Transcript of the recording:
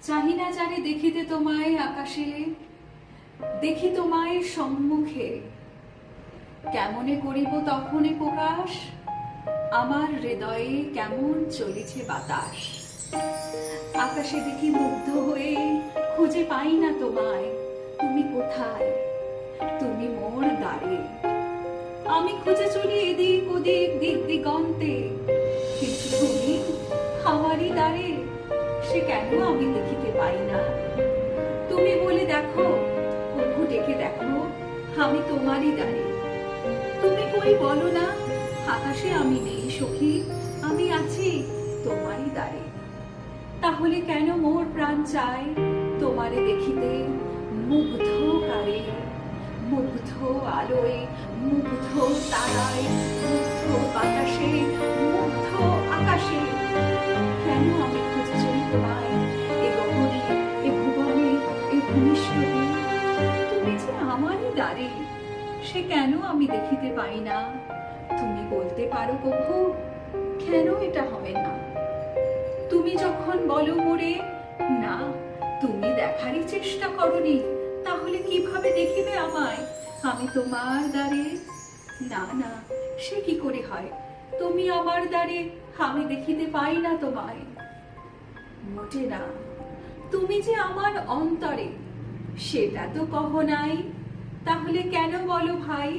চাহি না জানি দেখিতে তোমায় আকাশে, দেখি তোমায় সম্মুখে, কেমনে করিব তখনই প্রকাশ, আমার হৃদয়ে কেমন চলিছে বাতাস। আকাশে দেখি মুগ্ধ হয়ে, খুঁজে পাই না তোমায়, তুমি কোথায়, তুমি মোর দ্বারে। আমি খুঁজে চলি এদিক ওদিক দিক দিগন্তে, কিন্তু তুমি আমারই দ্বারে, সে কেন আমি দেখিতে পাই না। তুমি বলে দেখো, প্রভু ডেকে দেখো, আমি তোমারই দ্বারে। তুমি কই বলো না, আকাশে আমি নেই সখী, আমি আছি তোমারই দ্বারে। তাহলে কেন মোর প্রাণ চায় তোমারে দেখিতে, মুগ্ধ কারে, মুগ্ধ আলোয়, মুগ্ধ তারায়, মুগ্ধ বাতাসে, মুগ্ধ আকাশে। কেন আমি খুঁজে চলি তোমায় এ গগনে, এ ভুবনে, এ ভূমিষ্ঠতে। তুমি যে আমারই দ্বারে, সে কেন আমি দেখিতে পাই না। তুমি বলতে পারো প্রভু, কেন এটা হবে না। তুমি যখন বলো মোরে না, তুমি দেখারই চেষ্টা করনি, তাহলে কিভাবে দেখিবে আমায়, আমি তোমার দ্বারে। না না, সে কি করে হয়, তুমি আমার দ্বারে, আমি দেখিতে পাই না তোমায়। মোটে না, তুমি যে আমার অন্তরে, সেটা তো কহ নাই, তাহলে কেন বলো ভাই